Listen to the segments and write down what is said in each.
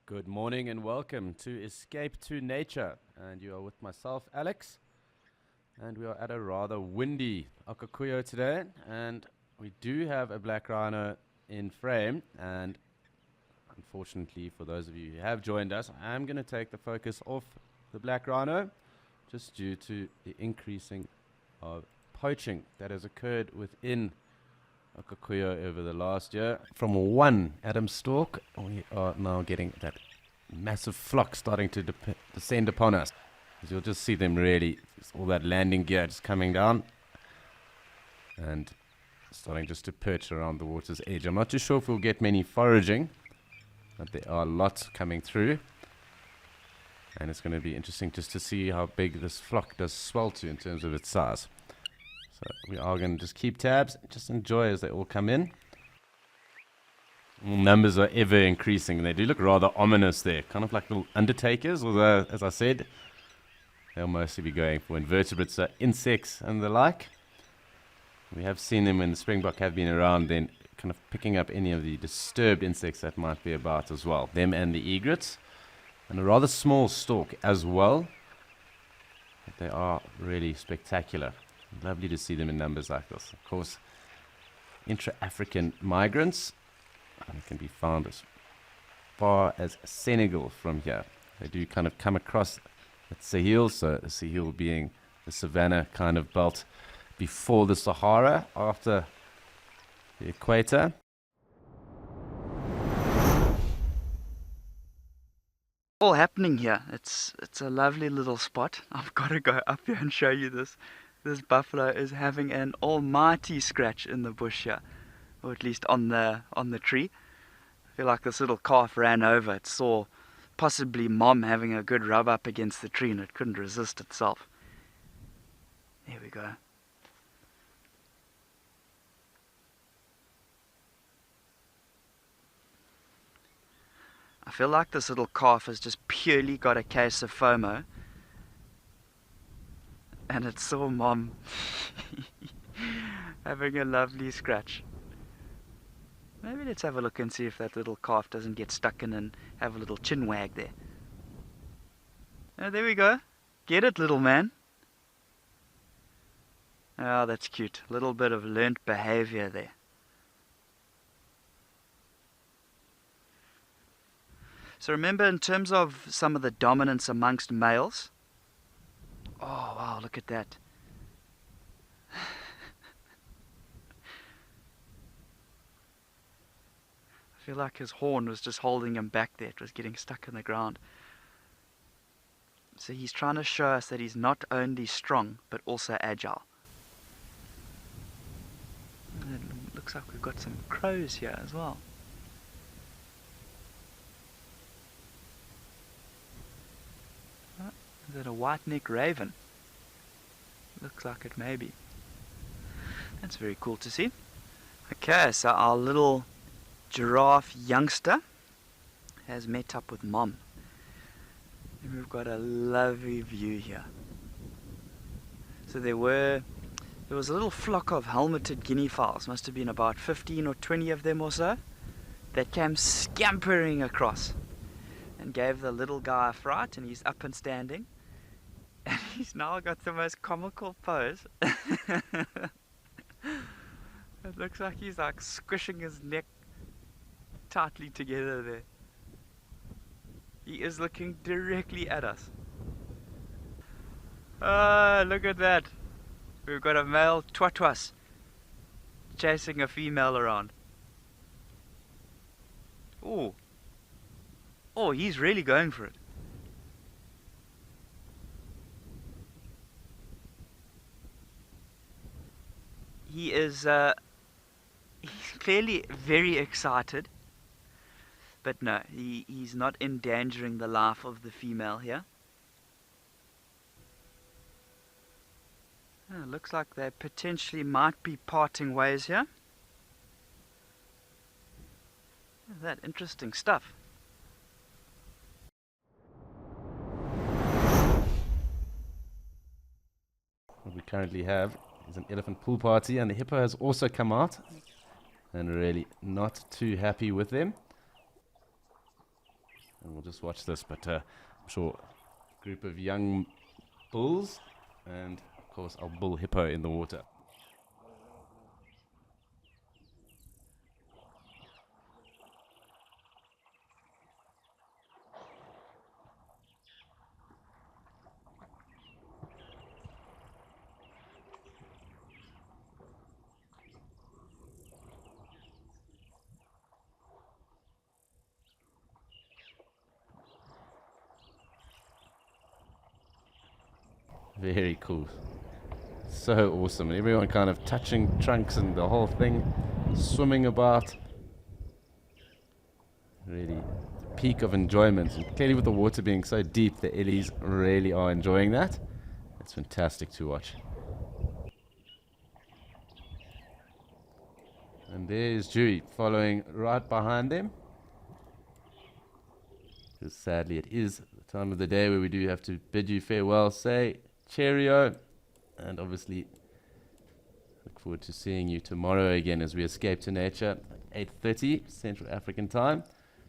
Good morning and welcome to Escape to Nature. And you are with myself, Alex. And we are at a rather windy Okaukuejo today. And we do have a black rhino in frame. And unfortunately, for those of you who have joined us, I'm going to take the focus off the black rhino just due to the increasing of poaching that has occurred within Okaukuejo over the last year. From one Abdims stork, we are now getting that massive flock starting to descend upon us. As you'll just see them really, all that landing gear just coming down and starting just to perch around the water's edge. I'm not too sure if we'll get many foraging, but there are lots coming through. And it's going to be interesting just to see how big this flock does swell to in terms of its size. So we are going to just keep tabs, just enjoy as they all come in. Numbers are ever increasing, and they do look rather ominous there, kind of like little undertakers, although, as I said, they'll mostly be going for invertebrates, so insects and the like. We have seen them when the springbok have been around, then kind of picking up any of the disturbed insects that might be about as well, them and the egrets, and a rather small stork as well. But they are really spectacular. Lovely to see them in numbers like this. Of course, intra-African migrants can be found as far as Senegal from here. They do kind of come across at Sahel, so the Sahel being the savanna kind of belt before the Sahara, after the equator. All happening here. It's a lovely little spot. I've got to go up here and show you this. This buffalo is having an almighty scratch in the bush here, or at least on the tree. I feel like this little calf ran over. It saw possibly mom having a good rub up against the tree and it couldn't resist itself. There we go. I feel like this little calf has just purely got a case of FOMO. And it saw mom having a lovely scratch. Maybe let's have a look and see if that little calf doesn't get stuck in and have a little chin wag there. Oh, there we go. Get it, little man. Oh, that's cute. A little bit of learnt behavior there. So remember, in terms of some of the dominance amongst males, oh wow, look at that. I feel like his horn was just holding him back there. It was getting stuck in the ground. So he's trying to show us that he's not only strong, but also agile. And it looks like we've got some crows here as well. Is it a white-necked raven? Looks like it may be. That's very cool to see. Okay, so our little giraffe youngster has met up with mom. And we've got a lovely view here. So there was a little flock of helmeted guinea fowls, must have been about 15 or 20 of them or so, that came scampering across and gave the little guy a fright, and he's up and standing. And he's now got the most comical pose. It looks like he's like squishing his neck tightly together there. He is looking directly at us. Ah, look at that. We've got a male tortoise chasing a female around. Oh. Oh, he's really going for it. He is he's clearly very excited, but no, he's not endangering the life of the female here. Oh, looks like they potentially might be parting ways here. That interesting stuff. What we currently have is an elephant pool party, and the hippo has also come out and really not too happy with them. and we'll just watch this. But I'm sure a group of young bulls and, of course, our bull hippo in the water. Very cool. So awesome. Everyone kind of touching trunks and the whole thing, swimming about. Really the peak of enjoyment. And clearly with the water being so deep, the Ellies really are enjoying that. It's fantastic to watch. And there's Dewey following right behind them. Because sadly it is the time of the day where we do have to bid you farewell, say cheerio, and obviously look forward to seeing you tomorrow again as we escape to nature at 8:30 Central African time.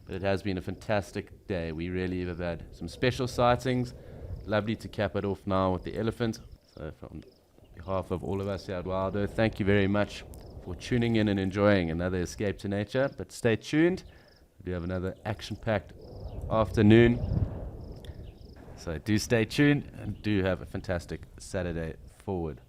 But it has been a fantastic day. We really have had some special sightings. Lovely to cap it off now with the elephant. So from behalf of all of us here at Wildo, thank you very much for tuning in and enjoying another escape to nature. But stay tuned. We have another action-packed afternoon. So do stay tuned and do have a fantastic Saturday forward.